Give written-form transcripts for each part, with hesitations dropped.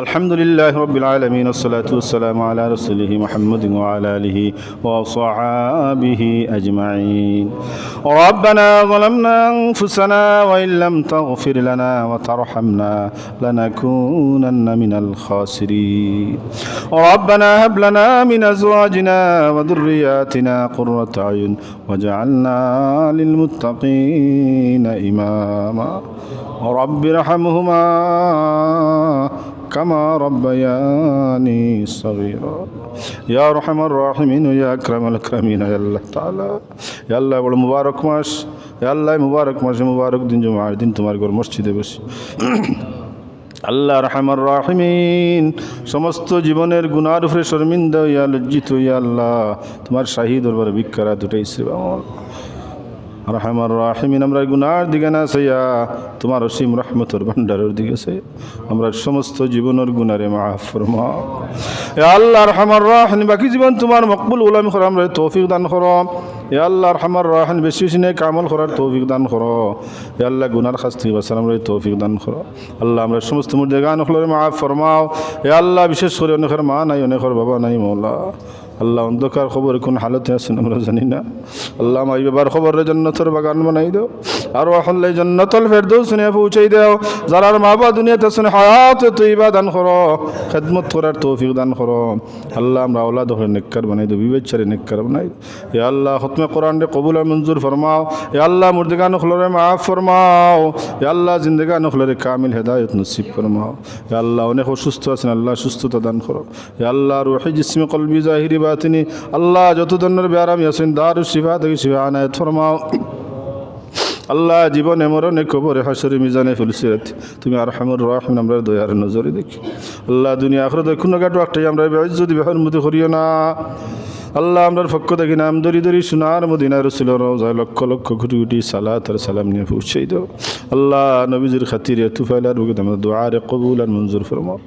الحمد لله رب العالمين والصلاة والسلام على رسوله محمد وعلى آله وصحابه أجمعين. ربنا ظلمنا أنفسنا وإن لم تغفر لنا وترحمنا لنكونن من الخاسرين. ربنا هب لنا من أزواجنا وذرياتنا قرة أعين واجعلنا للمتقين إماما. رب ارحمهما كما ربياني صغيرا. يا أرحم الراحمين يا أكرم الأكرمين يا الله تعالى يا الله বড় মুবারক মাস ইয়া আল্লাহ মুবারক মাসে মুবারক দিন জুমার দিন তোমার ঘর মসজিদে বসি আল্লাহ রহমান রাহিমিন সমস্ত জীবনের গুনার উপরে শর্মিন্দা ইয়া লজ্জিত ইয়া আল্লাহ তোমার শাহী দরবারে ভিক্ষারাত উঠাইছে রহমান রাহিমিন আমরা গুনার দিকে না চাইয়া তোমার অসীম রহমতের ভান্ডারের দিকে চাই আমরা সমস্ত জীবনের গুনারে মাফ ফরমাও ইয়া আল্লাহ রহমান রাহিম বাকি জীবন তোমার মকবুল গোলামি করা আমরা তৌফিক দান করো ইয়া আল্লাহ রহমান রাহিম বেশি বেশি নেক আমল করার তৌফিক দান করো ইয়া আল্লাহ গুনার শাস্তি থেকে বাঁচার আমরা তৌফিক দান করো আল্লাহ আমরা সমস্ত মুর্দেগান হলরে মাফ ফরমাও ইয়া আল্লাহ বিশেষ করে অনেকের মা নাই অনেকের বাবা নাই মওলা আল্লাহ অন্ধকার খবর কোন হালতে আছেন আমরা জানি না আল্লাহ মাই বাবার খবরের জান্নাতের বাগান বানাই দাও আর ওয়াহল্লাই জান্নাতুল ফেরদৌস শুনে পৌঁছাই দাও যারার মা বাবা দুনিয়াতে আছেন হায়াত তৈবা দান করো খেদমত করার তৌফিক দান করো আল্লাহ আমরা আওলাদ হলে নেককার বানাই দাও বিবেচারে নেককার বানাই দাও ইয়া আল্লাহ খতমে কোরআন রে কবুল আর মঞ্জুর ফরমাও ইয়া আল্লাহ মুর্দেগান খলরে মাফ ফরমাও ইয়া আল্লাহ জিন্দেগান খলরে কামিল হেদায়েত নসিব ফরমাও ইয়া আল্লাহ অনেক অসুস্থ আছেন আল্লাহ সুস্থতা দান করো ইয়া আল্লাহ রুহি জিসমি কলবি জাহিরি বাতিনি আল্লাহ যত ধরনের ব্যারামি আছেন দারুস শিফা থেকে শিফা আনায়াত ফরমাও আল্লাহ জীবনে মরণে কবরে হাসরে মিজানে ফুলসিরাত তুমি আরহামুর রাহিম আমরা দয়ার নজরে দেখি আল্লাহ দুনিয়া আখিরাত কোনো গাটো একটাই আমরা বেইজ্জত বেহরমতি করিও না আল্লাহ আমরার পক্ষ থেকে নাম দরি দরি সোনার মদিনা রাসূলের রওজায় লক্ষ লক্ষ কোটি কোটি সালাত আর সালাম নিয়ে পৌঁছাই দাও আল্লাহ নবীজির খাতিরে তুফাইলার বুকে তোমার দুআ রে কবুল আর মঞ্জুর ফরমাও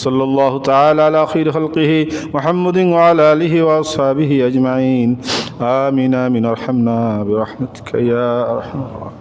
সাল্লাল্লাহু তাআলা আলা খাইর খালকিহি মুহাম্মাদিন ওয়া আলা আলিহি ওয়া আসহাবিহি আজমাইন আমিন আমিন আরহামনা বিরহমাতিকা ইয়া আরহামার